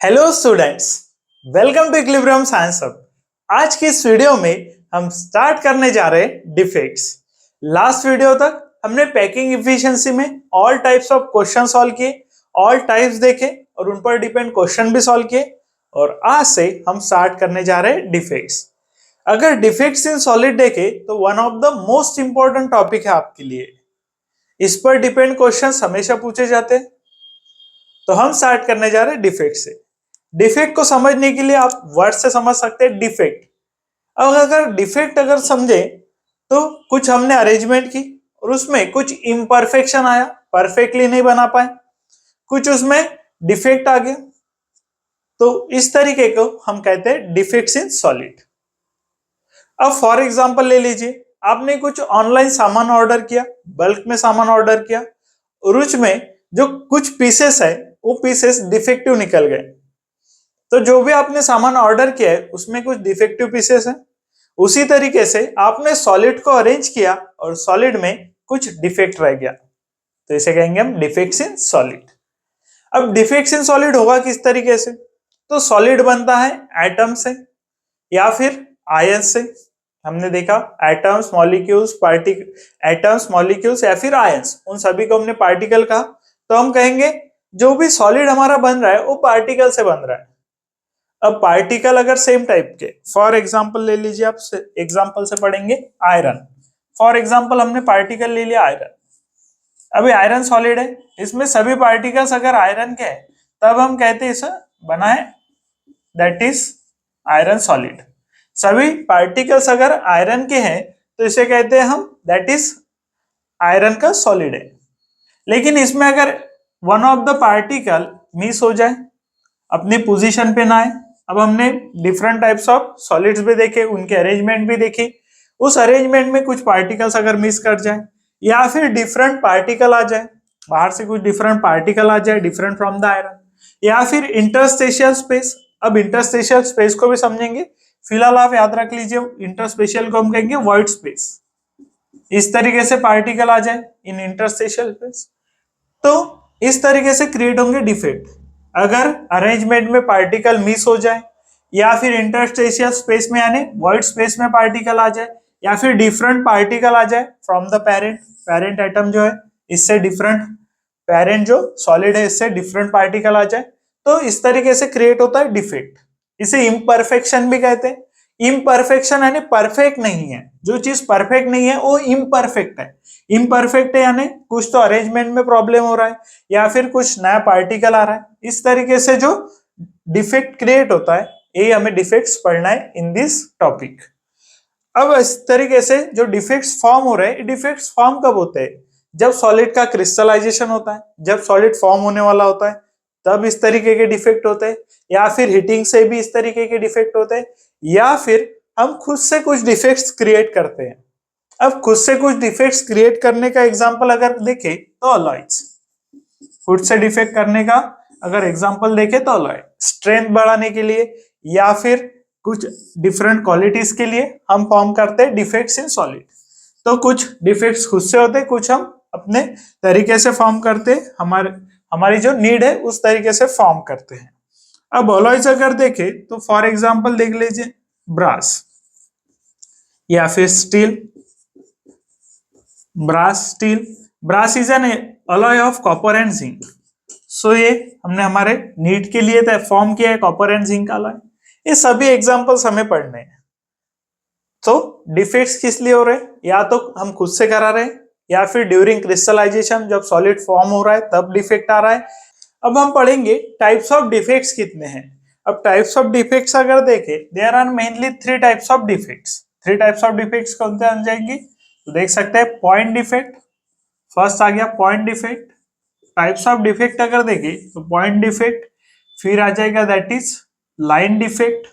Hello students, welcome to Equilibrium Science Hub. आज की इस वीडियो में हम स्टार्ट करने जा रहे हैं डिफेक्ट्स। लास्ट वीडियो तक हमने पैकिंग इफिशिएंसी में all types of question solve किए, ऑल टाइप्स देखे और उन पर डिपेंड क्वेश्चन भी सॉल्व किए। और आज से हम स्टार्ट करने जा रहे हैं डिफेक्ट्स। अगर डिफेक्ट्स इन सॉलिड देखे तो one of the most important topic है आपके लिए। इस पर डिपेंड क्वेश्चंस हमेशा पूछे जाते हैं। तो हम स्टार्ट करने जा रहे हैं डिफेक्ट से। डिफेक्ट को समझने के लिए आप वर्ड से समझ सकते हैं डिफेक्ट। अब अगर डिफेक्ट समझे तो कुछ हमने अरेंजमेंट की और उसमें कुछ इम्परफेक्शन आया, परफेक्टली नहीं बना पाए, कुछ उसमें डिफेक्ट आ गया, तो इस तरीके को हम कहते हैं डिफेक्ट्स इन सॉलिड। अब फॉर एग्जांपल ले लीजिए, आपने कुछ ऑनलाइन सामान ऑर्डर किया, बल्क में सामान ऑर्डर किया और उसमें जो कुछ पीसेस है वो पीसेस डिफेक्टिव निकल गए। तो जो भी आपने सामान ऑर्डर किया है उसमें कुछ डिफेक्टिव पीसेस हैं। उसी तरीके से आपने सॉलिड को अरेंज किया और सॉलिड में कुछ डिफेक्ट रह गया, तो इसे कहेंगे हम डिफेक्ट्स इन सॉलिड। अब डिफेक्ट्स इन सॉलिड होगा किस तरीके से? तो सॉलिड बनता है एटम से या फिर आयन से। हमने देखा एटम्स, मॉलिक्यूल्स, एटम्स, मॉलिक्यूल्स या फिर आयंस, उन सभी को हमने पार्टिकल कहा। तो हम कहेंगे जो भी सॉलिड हमारा बन रहा है वो पार्टिकल से बन रहा है। अब पार्टिकल अगर सेम टाइप के, फॉर एग्जांपल ले लीजिए, आप एग्जांपल से पढ़ेंगे आयरन। फॉर एग्जांपल हमने पार्टिकल ले लिया आयरन। अभी आयरन सॉलिड है, इसमें सभी पार्टिकल्स अगर आयरन के हैं तब हम कहते हैं इसे बना है, दैट इज आयरन सॉलिड। सभी पार्टिकल्स अगर आयरन के हैं तो इसे कहते हैं हम दैट इज आयरन का सॉलिड है। लेकिन इसमें अगर one of the particle miss हो जाए, अपनी पोजीशन पे ना आए, अब हमने डिफरेंट टाइप्स ऑफ सॉलिड्स भी देखे, उनके अरेंजमेंट भी देखी, उस अरेंजमेंट में कुछ पार्टिकल्स अगर मिस कर जाए या फिर डिफरेंट पार्टिकल आ जाए, बाहर से कुछ डिफरेंट पार्टिकल आ जाए डिफरेंट फ्रॉम द आयरन, या फिर इंटरस्टेशियल स्पेस। अब इंटरस्टेशियल स्पेस को भी समझेंगे, फिलहाल आप याद रख लीजिए इंटरस्पेशियल को हम कहेंगे वॉइड स्पेस। इस तरीके से पार्टिकल आ जाए इन इंटरस्टेशियल स्पेस, तो इस तरीके से क्रिएट होंगे डिफेक्ट। अगर अरेंजमेंट में पार्टिकल मिस हो जाए या फिर इंटरस्टेशियल स्पेस में यानी वॉइड स्पेस में पार्टिकल आ जाए या फिर डिफरेंट पार्टिकल आ जाए फ्रॉम द पेरेंट एटम जो है इससे डिफरेंट, पेरेंट जो सॉलिड है इससे डिफरेंट पार्टिकल आ जाए, तो इस तरीके से क्रिएट होता है डिफेक्ट। इसे इम्परफेक्शन भी कहते हैं। इम्परफेक्शन यानी परफेक्ट नहीं है, जो चीज परफेक्ट नहीं है वो इम्परफेक्ट है। इम्परफेक्ट है यानी कुछ तो अरेंजमेंट में प्रॉब्लम हो रहा है या फिर कुछ नया पार्टिकल आ रहा है। इस तरीके से जो डिफेक्ट क्रिएट होता है, ये हमें डिफेक्ट्स पढ़ना है इन दिस टॉपिक। अब इस तरीके से जो डिफेक्ट्स फॉर्म हो रहे हैं, डिफेक्ट्स फॉर्म कब होते हैं? जब सॉलिड का क्रिस्टलाइजेशन होता है, जब सॉलिड फॉर्म होने वाला होता है तब इस तरीके के डिफेक्ट होते हैं, या फिर हीटिंग से भी इस तरीके के डिफेक्ट होते हैं, या फिर हम खुद से कुछ डिफेक्ट्स क्रिएट करते हैं। अब खुद से कुछ डिफेक्ट्स क्रिएट करने का एग्जांपल अगर देखें तो अलॉयज। खुद से डिफेक्ट करने का अगर एग्जांपल देखें तो अलॉय, स्ट्रेंथ बढ़ाने के लिए या फिर कुछ डिफरेंट क्वालिटीज के लिए हम फॉर्म करते हैं डिफेक्ट्स इन सॉलिड। तो कुछ डिफेक्ट्स खुद से होते हैं, कुछ हम अपने तरीके से फॉर्म करते हैं, हमारी जो नीड है उस तरीके से फॉर्म करते हैं। अब अलॉयज अगर देखें तो फॉर एग्जांपल देख लीजिए ब्रास या फिर स्टील। Brass is an alloy of copper and zinc. So ये हमने हमारे नीड के लिए फॉर्म किया है कॉपर एंड जिंक अलॉय। ये सभी एग्जांपल्स हमें पढ़ने हैं। तो डिफेक्ट्स किस लिए हो रहे हैं? या तो हम खुद से करा रहे हैं या फिर ड्यूरिंग क्रिस्टलाइजेशन जब सॉलिड फॉर्म हो रहा है तब डिफेक्ट आ रहा है। अब हम पढ़ेंगे टाइप्स ऑफ डिफेक्ट्स कितने हैं। अब टाइप्स ऑफ डिफेक्ट्स अगर देखें, there are mainly three types of defects. Three types of defects कौन से आ जाएंगे तो देख सकते हैं, पॉइंट डिफेक्ट फर्स्ट आ गया, point defect. Types of defect अगर देखें तो पॉइंट डिफेक्ट, फिर आ जाएगा that is line defect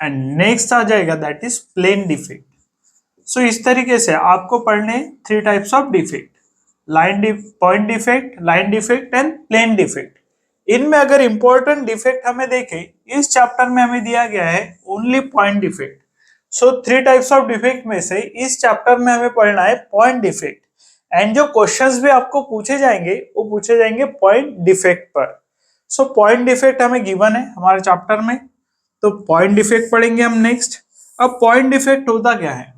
and next आ जाएगा that is plane defect. So इस तरीके से आपको पढ़ने three types of defect, point defect, line defect and plane defect. इनमें अगर इंपॉर्टेंट डिफेक्ट हमें देखें, इस चैप्टर में हमें दिया गया है only point defect. So three types of defect में से इस चैप्टर में हमें पढ़ना है पॉइंट डिफेक्ट। एंड जो क्वेश्चंस भी आपको पूछे जाएंगे वो पूछे जाएंगे पॉइंट डिफेक्ट पर। सो पॉइंट डिफेक्ट हमें गिवन है हमारे चैप्टर में, तो पॉइंट डिफेक्ट पढ़ेंगे हम नेक्स्ट। अब पॉइंट डिफेक्ट होता क्या है?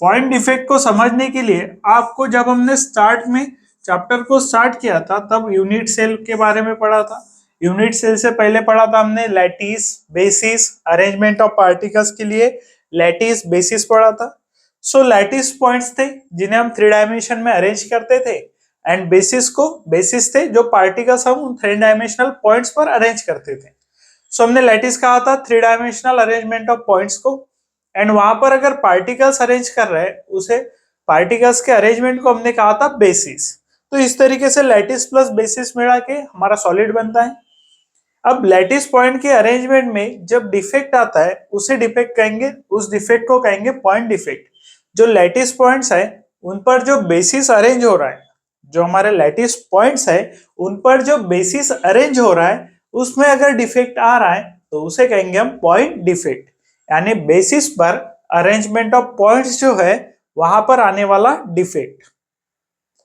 पॉइंट डिफेक्ट को समझने के लिए आपको, जब हमने स्टार्ट में चैप्टर को स्टार्ट किया था तब यूनिट सेल के बारे में पढ़ा था। यूनिट सेल से पहले पढ़ा था हमने lattice, basis, arrangement of particles के लिए लैटिस, बेसिस पढ़ा था। सो लैटिस पॉइंट्स थे जिन्हें हम 3 डायमेंशन में अरेंज करते थे, एंड बेसिस थे जो पार्टिकल्स हम उन 3 डायमेंशनल पॉइंट्स पर अरेंज करते थे। सो हमने लैटिस कहा था 3 डायमेंशनल अरेंजमेंट ऑफ पॉइंट्स को, एंड वहां पर अगर पार्टिकल्स अरेंज कर रहे हैं उसे पार्टिकल्स के अरेंजमेंट को हमने कहा था बेसिस। तो इस तरीके से लैटिस प्लस बेसिस मिला के हमारा सॉलिड बनता है। अब लैटिस पॉइंट के अरेंजमेंट में जब डिफेक्ट आता है उसे डिफेक्ट कहेंगे, उस डिफेक्ट को कहेंगे पॉइंट डिफेक्ट। जो लैटिस पॉइंट्स है उन पर जो बेसिस अरेंज हो रहा है, जो हमारे लैटिस पॉइंट्स है उन पर जो बेसिस अरेंज हो रहा है उसमें अगर डिफेक्ट आ रहा है तो उसे कहेंगे हम पॉइंट डिफेक्ट, यानी बेसिस पर अरेंजमेंट ऑफ पॉइंट्स जो है वहां पर आने वाला डिफेक्ट।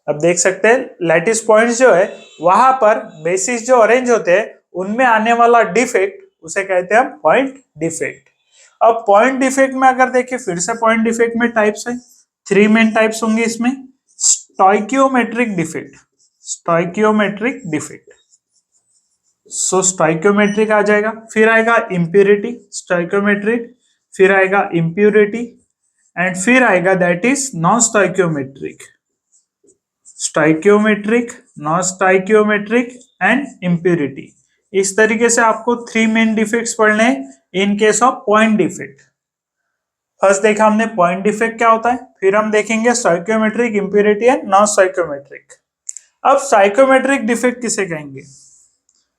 अब देख सकते हैं लैटिस पॉइंट्स जो है वहां पर बेसिस जो अरेंज होते हैं उनमें आने वाला डिफेक्ट उसे कहते हैं हम पॉइंट डिफेक्ट। अब पॉइंट डिफेक्ट में अगर देखें, फिर से पॉइंट डिफेक्ट में टाइप्स है, 3 मेन टाइप्स होंगे इसमें। स्टोइकियोमेट्रिक डिफेक्ट, स्टोइकियोमेट्रिक डिफेक्ट, सो स्टोइकियोमेट्रिक आ जाएगा, फिर आएगा इम्प्यूरिटी, स्टोइकियोमेट्रिक, फिर आएगा इम्प्यूरिटी, एंड फिर आएगा that is non stoichiometric. Stoichiometric, non stoichiometric and impurity. इस तरीके से आपको 3 मेन डिफेक्ट्स पढ़ने हैं in case of point defect. First देखा हमने पॉइंट डिफेक्ट क्या होता है, फिर हम देखेंगे stoichiometric, impurity and non stoichiometric. अब साइकोमेट्रिक डिफेक्ट किसे कहेंगे?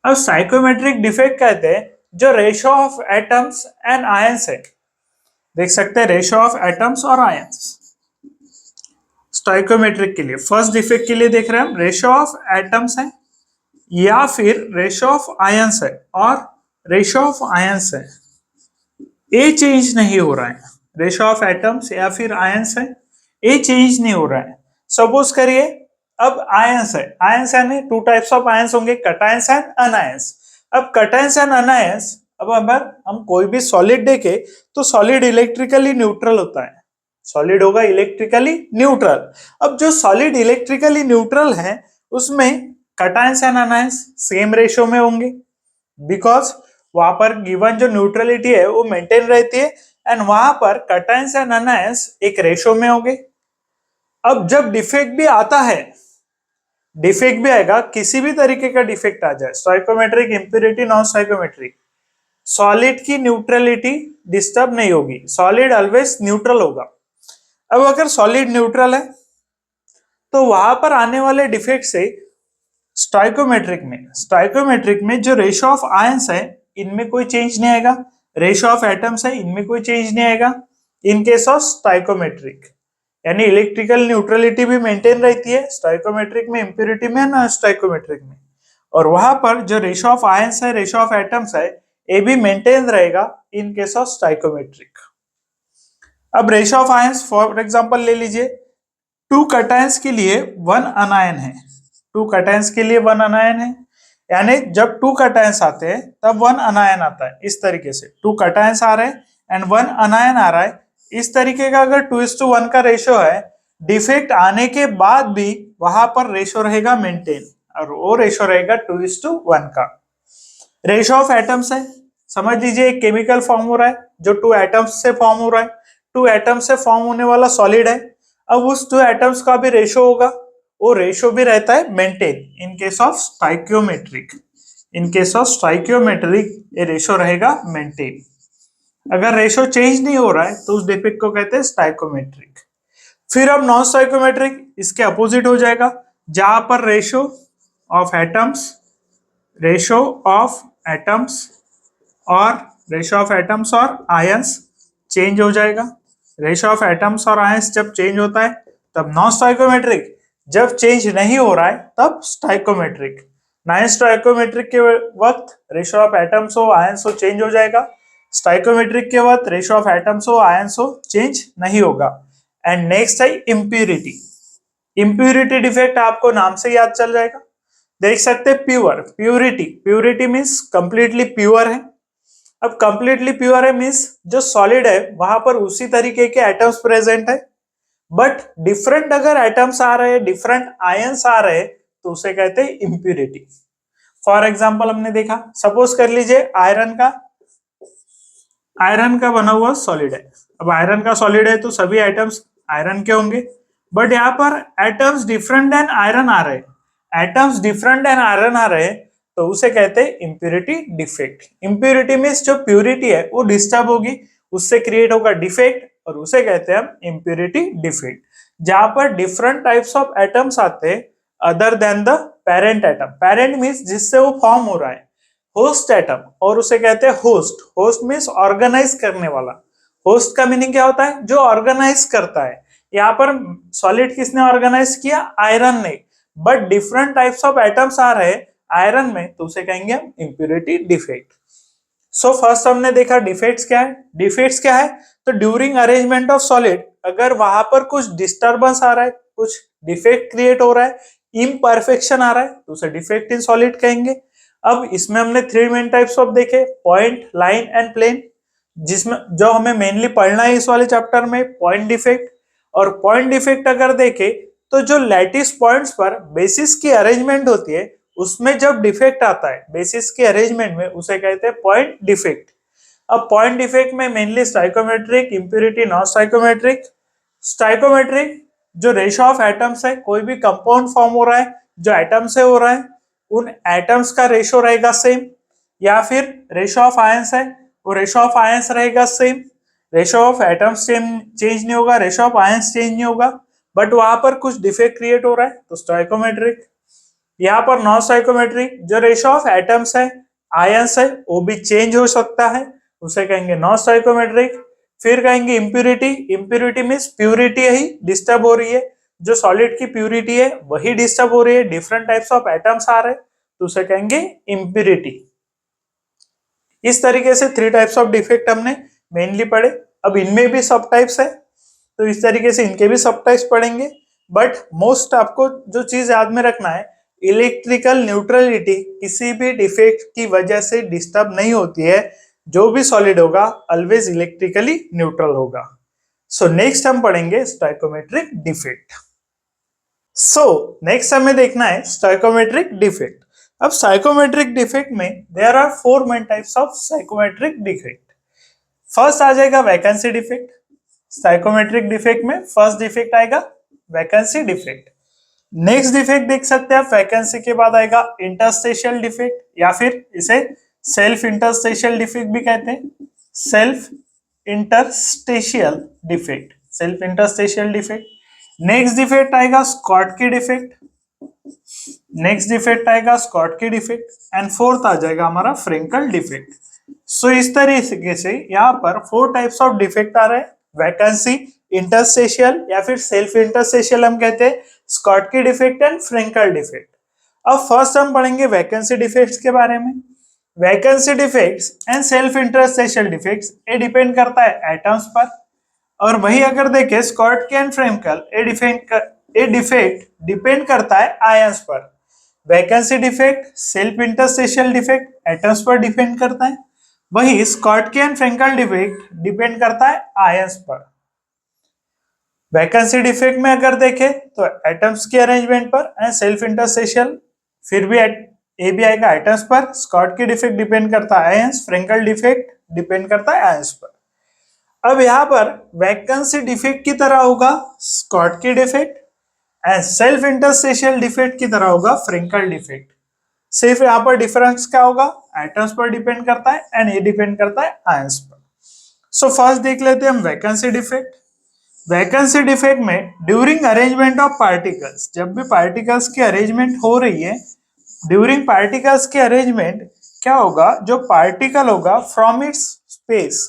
अब साइकोमेट्रिक डिफेक्ट कहते हैं जो ratio of atoms and ions है। देख सकते हैं रेशो ऑफ एटम्स और आयंस। स्टोइकियोमेट्रिक के लिए, फर्स्ट डिफेक्ट के लिए देख रहे हैं हम रेशो ऑफ एटम्स है या फिर रेशो ऑफ आयंस है, और रेशो ऑफ आयंस है, ए चेंज नहीं हो रहा है। रेशो ऑफ एटम्स या फिर आयंस है, ए चेंज नहीं हो रहा है। सपोज करिए अब आयंस है, आयंस यानी 2 टाइप्स ऑफ आयंस होंगे, कटायंस एंड अनायंस। अब कटायंस एंड अनायंस, अब अगर हम कोई भी सॉलिड देखे तो सॉलिड इलेक्ट्रिकली न्यूट्रल होता है, सॉलिड होगा इलेक्ट्रिकली न्यूट्रल। अब जो सॉलिड इलेक्ट्रिकली न्यूट्रल है उसमें cations and anions same ratio में होंगे, बिकॉज वहां पर गिवन जो न्यूट्रलिटी है वो मेंटेन रहती है, एंड वहां पर कटायंस एंड अनायंस एक रेशियो में होंगे। अब जब डिफेक्ट भी आता है, डिफेक्ट भी आएगा, किसी भी तरीके का डिफेक्ट आ जाए, stoichiometric, impurity, non stoichiometric, solid की न्यूट्रलिटी डिस्टर्ब नहीं होगी, सॉलिड ऑलवेज न्यूट्रल होगा। अब अगर सॉलिड न्यूट्रल है तो वहां पर आने वाले डिफेक्ट से स्टोइकियोमेट्रिक में जो रेशो ऑफ आयंस है इनमें कोई चेंज नहीं आएगा, रेशो ऑफ एटम्स है इनमें कोई चेंज नहीं आएगा। इन केस ऑफ स्टोइकियोमेट्रिक यानी इलेक्ट्रिकल न्यूट्रलिटी भी मेंटेन रहती है स्टोइकियोमेट्रिक में, इम्प्यूरिटी में, नॉन स्टोइकियोमेट्रिक में, और वहां पर जो रेशो ऑफ आयंस है, रेशो ऑफ एटम्स है, ये भी मेंटेन रहेगा इन केस ऑफ स्टोइकियोमेट्रिक। अब ratio of ions for example ले लीजिए, 2 कटायंस के लिए 1 अनायन है, 2 कटायंस के लिए 1 अनायन है, यानी जब 2 कटायंस आते हैं तब 1 अनायन आता है। इस तरीके से 2 कटायंस आ रहे हैं एंड 1 अनायन आ रहा है, इस तरीके का अगर 2:1 का रेशो है, डिफेक्ट आने के बाद भी वहां पर रेशो रहेगा मेंटेन, और वो रेशो रहेगा 2:1 का। रेशो ऑफ एटम्स है, समझ लीजिए एक केमिकल फॉर्म हो रहा है जो 2 एटम्स से फॉर्म हो रहा है, 2 एटम्स से फॉर्म होने वाला सॉलिड है। अब उस 2 एटम्स का भी रेशो होगा, वो रेशो भी रहता है maintain in case of stoichiometric. In case of stoichiometric ये रेशो रहेगा मेंटेन। अगर रेशो चेंज नहीं हो रहा है तो उस डिफेक्ट को कहते हैं स्टोइकियोमेट्रिक। फिर अब नॉन स्टोइकियोमेट्रिक इसके अपोजिट हो जाएगा, जहां पर रेशो ऑफ एटम्स और आयंस चेंज हो जाएगा। रेशो ऑफ एटम्स और आयंस जब चेंज होता है तब नॉन स्टोइकियोमेट्रिक, जब चेंज नहीं हो रहा है तब स्टोइकियोमेट्रिक। नॉन स्टोइकियोमेट्रिक के वक्त रेशो ऑफ एटम्स हो, आयंस हो, चेंज हो जाएगा। स्टोइकियोमेट्रिक के वक्त रेशो ऑफ एटम्स हो, आयंस हो, चेंज नहीं होगा। एंड नेक्स्ट है इम्प्यूरिटी। इम्प्यूरिटी डिफेक्ट आपको नाम से याद चल जाएगा, देख सकते हैं pure, purity, purity means completely pure है। अब कंप्लीटली प्योर है मीन्स जो सॉलिड है वहां पर उसी तरीके के एटम्स प्रेजेंट है, बट डिफरेंट अगर एटम्स आ रहे हैं, डिफरेंट आयंस आ रहे हैं, तो उसे कहते हैं इम्प्यूरिटी। फॉर एग्जाम्पल हमने देखा, सपोज कर लीजिए आयरन का बना हुआ सॉलिड है। अब आयरन का सॉलिड है तो सभी एटम्स आयरन के होंगे, बट यहाँ पर एटम्स डिफरेंट देन आयरन आ रहे हैं, एटम्स डिफरेंट देन आयरन आ रहे हैं, तो उसे कहते हैं इम्प्यूरिटी डिफेक्ट। इम्प्यूरिटी मीन्स जो प्यूरिटी है वो डिस्टर्ब होगी, उससे क्रिएट होगा डिफेक्ट, और उसे कहते हैं हम इम्प्यूरिटी डिफेक्ट। जहां पर डिफरेंट टाइप्स ऑफ एटम्स आते हैं other than the parent atom. Parent means जिससे वो फॉर्म हो रहा है, होस्ट एटम, और उसे कहते हैं होस्ट। होस्ट मीन्स ऑर्गेनाइज करने वाला। होस्ट का मीनिंग क्या होता है? जो ऑर्गेनाइज करता है। यहाँ पर सॉलिड किसने ऑर्गेनाइज किया? आयरन ने, but different types of atoms आ रहे हैं आयरन में, तो उसे कहेंगे हम इम्प्यूरिटी डिफेक्ट। सो फर्स्ट हमने देखा डिफेक्ट्स क्या है। डिफेक्ट्स क्या है? तो ड्यूरिंग अरेंजमेंट ऑफ सॉलिड अगर वहां पर कुछ डिस्टर्बेंस आ रहा है, कुछ डिफेक्ट क्रिएट हो रहा है, इम्परफेक्शन आ रहा है, तो उसे डिफेक्ट इन सॉलिड कहेंगे। अब इसमें हमने थ्री मेन टाइप्स ऑफ देखे, पॉइंट, लाइन एंड प्लेन, जिसमें जो हमें मेनली पढ़ना है इस वाले चैप्टर में, पॉइंट डिफेक्ट। और पॉइंट डिफेक्ट अगर देखे तो जो लैटिस पॉइंट्स पर बेसिस की अरेंजमेंट होती है उसमें जब डिफेक्ट आता है बेसिस के अरेंजमेंट में, उसे कहते हैं पॉइंट डिफेक्ट। अब पॉइंट डिफेक्ट में mainly stoichiometric, impurity, non stoichiometric. Stoichiometric जो रेशो ऑफ एटम्स है, कोई भी कंपाउंड फॉर्म हो रहा है जो एटम से हो रहा है, उन एटम्स का रेशो रहेगा सेम, या फिर रेशो ऑफ आयंस है, वो रेशो ऑफ आयंस रहेगा same. Ratio of atoms change नहीं होगा, रेशो ऑफ आयंस चेंज नहीं होगा, बट वहां पर कुछ डिफेक्ट क्रिएट हो रहा है, तो स्टाइकोमेट्रिक। यहाँ पर नॉन स्टाइकोमेट्रिक जो रेशो ऑफ एटम्स है, आयंस है, वो भी चेंज हो सकता है, उसे कहेंगे नॉन स्टाइकोमेट्रिक। फिर कहेंगे इम्प्यूरिटी। इम्प्यूरिटी मीन्स प्यूरिटी ही डिस्टर्ब हो रही है, जो सॉलिड की प्यूरिटी है वही डिस्टर्ब हो रही है, डिफरेंट टाइप्स ऑफ एटम्स आ रहे हैं, तो उसे कहेंगे इम्प्यूरिटी। इस तरीके से थ्री टाइप्स ऑफ डिफेक्ट हमने मेनली पढ़े। अब इनमें भी सब टाइप्स है, तो इस तरीके से इनके भी सब टाइप्स पढ़ेंगे। बट मोस्ट आपको जो चीज याद में रखना है, इलेक्ट्रिकल न्यूट्रलिटी किसी भी डिफेक्ट की वजह से डिस्टर्ब नहीं होती है। जो भी सॉलिड होगा ऑलवेज इलेक्ट्रिकली न्यूट्रल होगा। सो नेक्स्ट हम पढ़ेंगे स्टाइकोमेट्रिक डिफेक्ट। सो नेक्स्ट हमें देखना है स्टाइकोमेट्रिक डिफेक्ट। अब साइकोमेट्रिक डिफेक्ट में there are four main types of stoichiometric defect. First आ जाएगा वैकेंसी डिफेक्ट। साइकोमेट्रिक डिफेक्ट में फर्स्ट डिफेक्ट आएगा वैकेंसी डिफेक्ट। नेक्स्ट डिफेक्ट देख सकते हैं आप, वैकेंसी के बाद आएगा इंटरस्टेशियल डिफेक्ट, या फिर इसे सेल्फ इंटरस्टेशियल डिफेक्ट भी कहते हैं। Self interstitial defect, self interstitial defect. Next defect आएगा स्कॉटकी डिफेक्ट। नेक्स्ट डिफेक्ट आएगा स्कॉटकी डिफेक्ट। एंड फोर्थ आ जाएगा हमारा फ्रेंकल डिफेक्ट। सो इस तरीके से यहाँ पर फोर टाइप्स ऑफ डिफेक्ट आ रहे हैं, वैकेंसी, इंटरस्टेशियल या फिर सेल्फ इंटरस्टेशियल हम कहते हैं, Schottky defect and Frenkel defect. अब फर्स्ट हम पढ़ेंगे वैकेंसी डिफेक्ट्स के बारे में। Vacancy defects and self interstitial defects ये डिपेंड करता है एटम्स पर, और वही अगर देखें स्कॉटकी एंड फ्रेंकल ये डिफेक्ट डिपेंड करता है आयंस पर। Vacancy defect, self interstitial defect atoms पर डिपेंड करता है, वही Schottky and Frenkel defect depend करता है आयंस पर। वैकेंसी डिफेक्ट में अगर देखें तो एटम्स की अरेंजमेंट पर, एंड सेल्फ इंटरस्टेशियल फिर भी ए भी आएगा एटम्स पर। स्कॉटकी डिफेक्ट डिपेंड करता है आयंस, फ्रेंकल डिफेक्ट डिपेंड करता है आयंस पर। अब यहाँ पर वैकेंसी डिफेक्ट की तरह होगा Schottky defect, and self interstitial defect की तरह होगा फ्रेंकल डिफेक्ट। सिर्फ यहाँ पर डिफरेंस क्या होगा, एटम्स पर डिपेंड करता है एंड ये डिपेंड करता है आयंस पर। सो फर्स्ट देख लेते हैं हम वैकेंसी डिफेक्ट। वैकेंसी डिफेक्ट में ड्यूरिंग अरेंजमेंट ऑफ पार्टिकल्स, जब भी पार्टिकल्स की अरेंजमेंट हो रही है, ड्यूरिंग पार्टिकल्स की अरेंजमेंट क्या होगा, जो पार्टिकल होगा फ्रॉम इट्स स्पेस,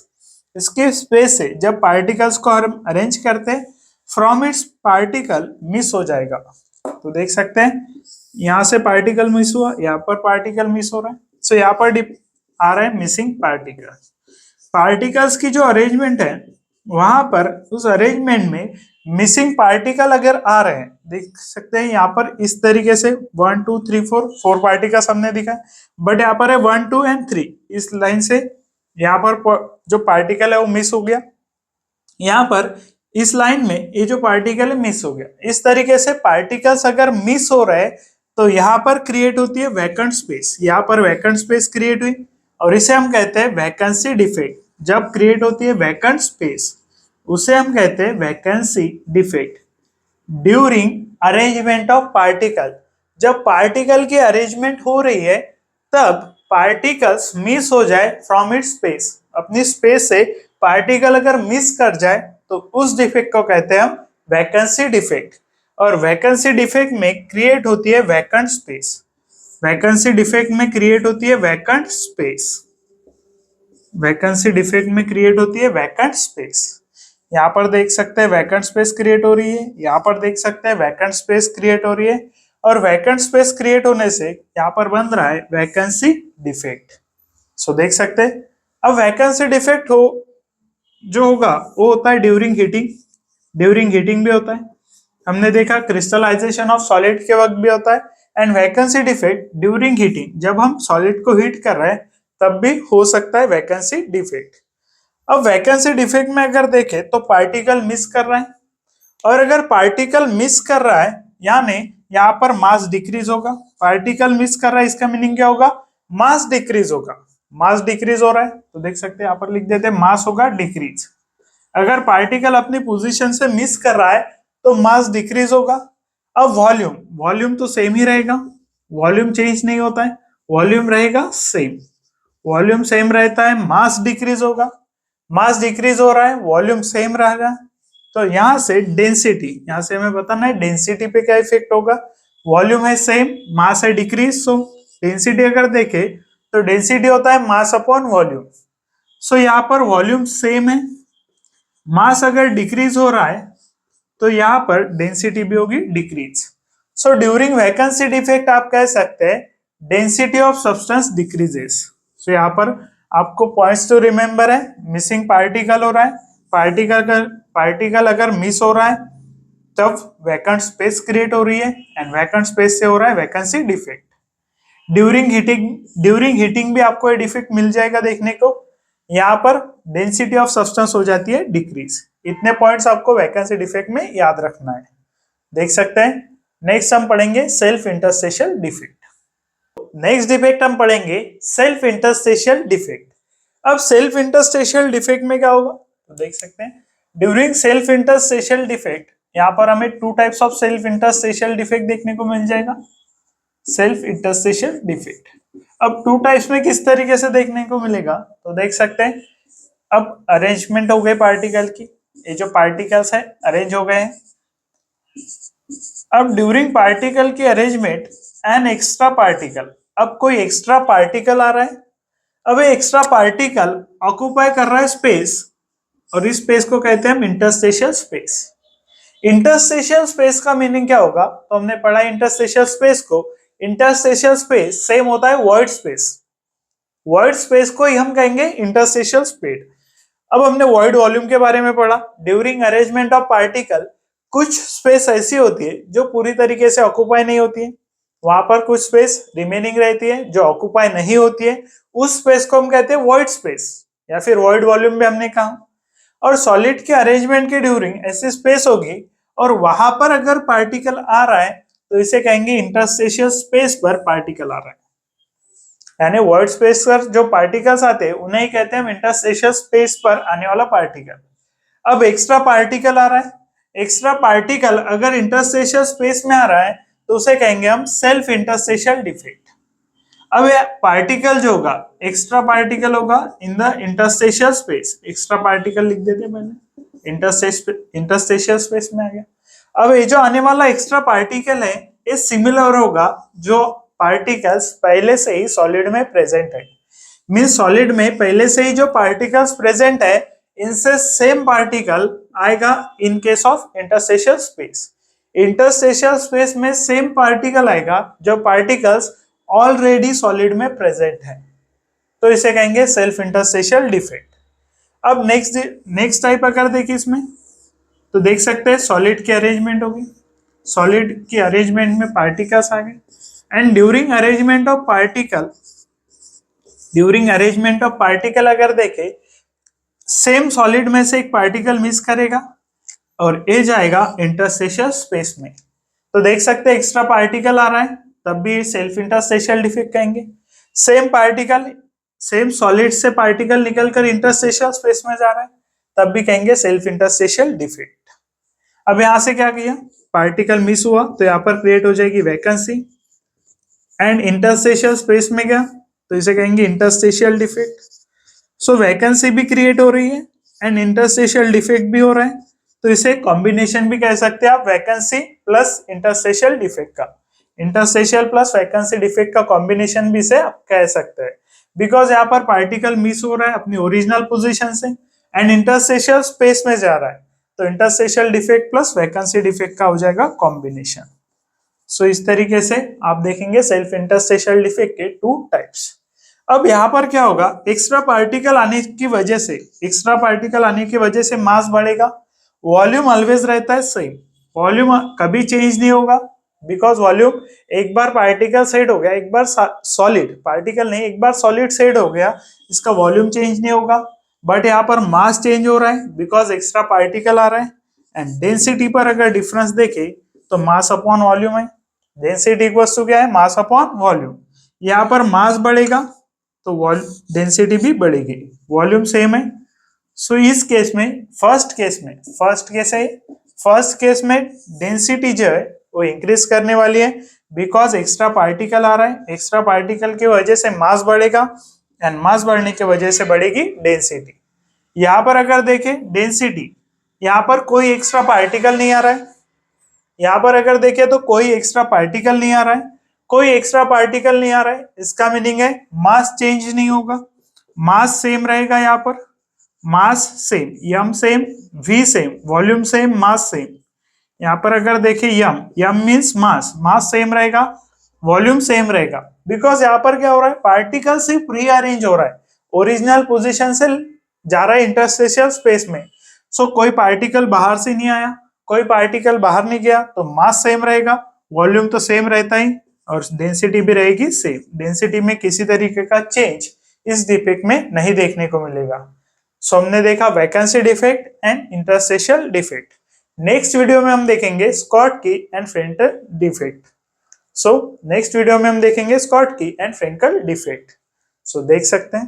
इसके स्पेस से जब पार्टिकल्स को हम अरेंज करते हैं, फ्रॉम इट्स पार्टिकल मिस हो जाएगा। तो देख सकते हैं यहां से पार्टिकल मिस हुआ, यहाँ पर पार्टिकल मिस हो रहा है, सो यहाँ पर आ रहा है मिसिंग पार्टिकल। पार्टिकल्स की जो अरेंजमेंट है वहां पर उस अरेंजमेंट में मिसिंग पार्टिकल अगर आ रहे हैं, देख सकते हैं यहाँ पर इस तरीके से 1 2 3 4 पार्टिकल्स हमने दिखा, बट यहाँ पर है 1 2 एंड 3, इस लाइन से यहाँ पर जो पार्टिकल है वो मिस हो गया, यहाँ पर इस लाइन में ये जो पार्टिकल है मिस हो गया। इस तरीके से पार्टिकल्स अगर मिस हो रहे तो यहाँ पर क्रिएट होती है वैकेंट स्पेस, यहाँ पर वैकेंट स्पेस क्रिएट हुई और इसे हम कहते हैं वैकेंसी डिफेक्ट। जब क्रिएट होती है वैकेंट स्पेस उसे हम कहते हैं vacancy defect during arrangement of particle. जब पार्टिकल की अरेंजमेंट हो रही है तब पार्टिकल्स मिस हो जाए फ्रॉम इट्स स्पेस, अपनी स्पेस से पार्टिकल अगर मिस कर जाए तो उस डिफेक्ट को कहते हैं हम वैकेंसी डिफेक्ट। और वैकेंसी डिफेक्ट में क्रिएट होती है वैकेंट स्पेस, वैकेंसी डिफेक्ट में क्रिएट होती है वैकेंट स्पेस, वैकेंसी डिफेक्ट में क्रिएट होती है वैकेंट स्पेस। यहाँ पर देख सकते हैं वैकेंट स्पेस क्रिएट हो रही है, यहाँ पर देख सकते हैं वैकेंट स्पेस क्रिएट हो रही है, और वैकेंट स्पेस क्रिएट होने से यहाँ पर बन रहा है वैकेंसी डिफेक्ट। सो देख सकते हैं अब वैकेंसी डिफेक्ट हो जो होगा वो होता है ड्यूरिंग हीटिंग, ड्यूरिंग हीटिंग भी होता है, हमने देखा क्रिस्टलाइजेशन ऑफ सॉलिड के वक्त भी होता है। And vacancy defect during heating, जब हम सॉलिड को हीट कर रहे हैं तब भी हो सकता है वैकेंसी डिफेक्ट। अब वैकेंसी डिफेक्ट में अगर देखें तो पार्टिकल मिस कर रहा है, और अगर पार्टिकल मिस कर रहा है यानी यहाँ पर मास डिक्रीज होगा। पार्टिकल मिस कर रहा है इसका मीनिंग क्या होगा, मास डिक्रीज होगा। मास डिक्रीज हो रहा है तो देख सकते हैं यहाँ पर लिख देते हैं मास होगा डिक्रीज। अगर पार्टिकल अपनी पोजीशन से मिस कर रहा है तो मास डिक्रीज होगा। अब वॉल्यूम, वॉल्यूम तो सेम ही रहेगा, वॉल्यूम चेंज नहीं होता है, वॉल्यूम रहेगा सेम, वॉल्यूम सेम रहता है, मास डिक्रीज होगा, मास डिक्रीज हो रहा है, वॉल्यूम सेम रहेगा। तो यहां से डेंसिटी, यहां से हमें बताना है डेंसिटी पे क्या इफेक्ट होगा। वॉल्यूम है सेम, मास है डिक्रीज, सो डेंसिटी अगर देखे तो डेंसिटी होता है मास अपॉन वॉल्यूम। सो यहाँ पर वॉल्यूम सेम है, मास अगर डिक्रीज हो रहा है तो यहाँ पर डेंसिटी भी होगी decrease. So during vacancy defect आप कह सकते हैं डेंसिटी ऑफ सब्सटेंस डिक्रीजेस। सो यहाँ पर आपको पॉइंट्स टू रिमेंबर है, मिसिंग पार्टिकल हो रहा है, पार्टिकल अगर मिस हो रहा है तब वैकेंट स्पेस क्रिएट हो रही है, एंड वैकेंट स्पेस से हो रहा है वैकेंसी डिफेक्ट। ड्यूरिंग हीटिंग भी आपको ये डिफेक्ट मिल जाएगा देखने को, यहाँ पर डेंसिटी ऑफ सब्सटेंस हो जाती है डिक्रीज। इतने पॉइंट्स आपको वैकेंसी डिफेक्ट में याद रखना है, देख सकते हैं। नेक्स्ट हम पढ़ेंगे self interstitial defect. Next defect हम पढ़ेंगे सेल्फ इंटरस्टेशियल डिफेक्ट। अब सेल्फ इंटरस्टेशियल डिफेक्ट में क्या होगा तो देख सकते हैं ड्यूरिंग सेल्फ इंटरस्टेशियल डिफेक्ट, यहाँ पर हमें 2 types of self interstitial defect देखने को मिल जाएगा। सेल्फ इंटरस्टेशियल डिफेक्ट अब 2 टाइप्स में किस तरीके से देखने को मिलेगा तो देख सकते हैं। अब अरेंजमेंट हो गए पार्टिकल की, ये जो पार्टिकल्स है अरेंज हो गए हैं। अब ड्यूरिंग पार्टिकल की अरेंजमेंट एन एक्स्ट्रा पार्टिकल, अब कोई एक्स्ट्रा पार्टिकल आ रहा है, अब ये एक्स्ट्रा पार्टिकल ऑक्यूपाई कर रहा है स्पेस, और इस स्पेस को कहते हैं हम इंटरस्टेशियल स्पेस। इंटरस्टेशियल स्पेस का मीनिंग क्या होगा तो हमने पढ़ा इंटरस्टेशियल स्पेस को, इंटरस्टेशियल स्पेस सेम होता है वॉइड स्पेस, वॉइड स्पेस को ही हम कहेंगे इंटरस्टेशियल स्पेस। अब हमने वॉइड वॉल्यूम के बारे में पढ़ा। ड्यूरिंग अरेंजमेंट ऑफ पार्टिकल कुछ स्पेस ऐसी होती है जो पूरी तरीके से ऑक्यूपाई नहीं होती है, वहां पर कुछ स्पेस रिमेनिंग रहती है जो ऑक्यूपाई नहीं होती है, उस स्पेस को हम कहते हैं वॉइड स्पेस या फिर वॉइड वॉल्यूम भी हमने कहा। और सॉलिड के अरेंजमेंट के ड्यूरिंग ऐसी स्पेस होगी और वहां पर अगर पार्टिकल आ रहा है तो इसे कहेंगे इंटरस्टेशियल स्पेस पर पार्टिकल आ रहा है, यानी वॉइड स्पेस पर जो पार्टिकल्स आते हैं उन्हें ही कहते हैं हम इंटरस्टेशियल स्पेस पर आने वाला पार्टिकल। अब एक्स्ट्रा पार्टिकल आ रहा है, एक्स्ट्रा पार्टिकल अगर इंटरस्टेशियल स्पेस में आ रहा है तो उसे कहेंगे हम सेल्फ इंटरस्टेशियल डिफेक्ट। अब ये पार्टिकल जो होगा एक्स्ट्रा पार्टिकल होगा in the interstitial space, extra particle लिख देते मैंने, इंटरस्टेशियल स्पेस में आ गया। अब ये जो आने वाला एक्स्ट्रा पार्टिकल है ये सिमिलर होगा जो पार्टिकल्स पहले से ही सॉलिड में प्रेजेंट है, मीन सॉलिड में पहले से ही जो पार्टिकल्स प्रेजेंट है इनसे सेम पार्टिकल आएगा in case of interstitial space. Interstitial space में सेम पार्टिकल आएगा जो पार्टिकल्स ऑलरेडी सॉलिड में प्रेजेंट है, तो इसे कहेंगे सेल्फ इंटरस्टेशियल डिफेक्ट। अब नेक्स्ट टाइप अगर देखिए इसमें तो देख सकते हैं सॉलिड की अरेंजमेंट होगी, सॉलिड की अरेंजमेंट में पार्टिकल्स आ गए, and during arrangement of particle अगर देखें, सेम सॉलिड में से एक पार्टिकल मिस करेगा और ए जाएगा इंटरस्टेशियल स्पेस में। तो देख सकते हैं एक्स्ट्रा पार्टिकल आ रहा है, तब भी सेल्फ इंटरस्टेशियल डिफेक्ट कहेंगे। सेम पार्टिकल, सेम सॉलिड से पार्टिकल निकलकर इंटरस्टेशियल स्पेस में जा रहा है, तब भी कहेंगे सेल्फ इंटरस्टेशियल डिफेक्ट। अब यहां से क्या किया, पार्टिकल मिस हुआ तो यहां पर क्रिएट हो जाएगी वैकेंसी, एंड इंटरस्टेशियल स्पेस में गया तो इसे कहेंगे इंटरस्टेशियल डिफेक्ट। सो वैकेंसी भी क्रिएट हो रही है एंड इंटरस्टेशियल डिफेक्ट भी हो रहा है, तो इसे कॉम्बिनेशन भी कह सकते हैं आप, वैकेंसी प्लस इंटरस्टेशियल डिफेक्ट का, इंटरस्टेशियल प्लस वैकेंसी डिफेक्ट का कॉम्बिनेशन भी इसे आप कह सकते हैं, बिकॉज यहाँ पर पार्टिकल मिस हो रहा है अपनी ओरिजिनल पोजीशन से एंड इंटरस्टेशियल स्पेस में जा रहा है, तो interstitial defect plus vacancy defect का हो जाएगा कॉम्बिनेशन। सो इस तरीके से आप देखेंगे सेल्फ इंटरस्टेशियल डिफेक्ट के 2 टाइप्स। अब यहाँ पर क्या होगा, एक्स्ट्रा पार्टिकल आने की वजह से मास बढ़ेगा, वॉल्यूम ऑलवेज रहता है सेम, वॉल्यूम कभी चेंज नहीं होगा, बिकॉज वॉल्यूम एक बार पार्टिकल सेट हो गया, एक बार सॉलिड पार्टिकल नहीं, एक बार सॉलिड सेट हो गया, इसका वॉल्यूम चेंज नहीं होगा, बट यहाँ पर मास चेंज हो रहा है बिकॉज एक्स्ट्रा पार्टिकल आ रहा है। एंड डेंसिटी पर अगर डिफरेंस देखे तो मास अपॉन वॉल्यूम है, डेंसिटी इक्वल्स टू क्या है, मास अपॉन वॉल्यूम। यहाँ पर मास बढ़ेगा तो डेंसिटी भी बढ़ेगी, वॉल्यूम सेम है। सो इस केस में फर्स्ट केस में डेंसिटी जो है वो इंक्रीज करने वाली है, बिकॉज एक्स्ट्रा पार्टिकल आ रहा है, एक्स्ट्रा पार्टिकल की वजह से मास बढ़ेगा एंड मास बढ़ने की वजह से बढ़ेगी डेंसिटी। यहाँ पर अगर देखें डेंसिटी, यहाँ पर कोई एक्स्ट्रा पार्टिकल नहीं आ रहा है, यहाँ पर अगर देखें तो कोई एक्स्ट्रा पार्टिकल नहीं आ रहा है, कोई एक्स्ट्रा पार्टिकल नहीं आ रहा है, इसका मीनिंग है मास चेंज नहीं होगा, मास सेम रहेगा, यहाँ पर mass same, m same, V same, volume same, mass same. यहाँ पर अगर देखें यम मीन्स मास सेम रहेगा, वॉल्यूम सेम रहेगा, बिकॉज यहाँ पर क्या हो रहा है, पार्टिकल सिर्फ रीअरेंज हो रहा है, ओरिजिनल पोजीशन से जा रहा है इंटरस्टेशियल स्पेस में। सो कोई पार्टिकल बाहर से नहीं आया, कोई पार्टिकल बाहर नहीं गया, तो मास सेम रहेगा, वॉल्यूम तो सेम रहता ही, और डेंसिटी भी रहेगी सेम। डेंसिटी में किसी तरीके का चेंज इस डिफेक्ट में नहीं देखने को मिलेगा। सो हमने देखा vacancy defect and interstitial defect. Next video में हम देखेंगे Schottky and Frenkel defect. So next video में हम देखेंगे Schottky and Frenkel defect. So देख सकते हैं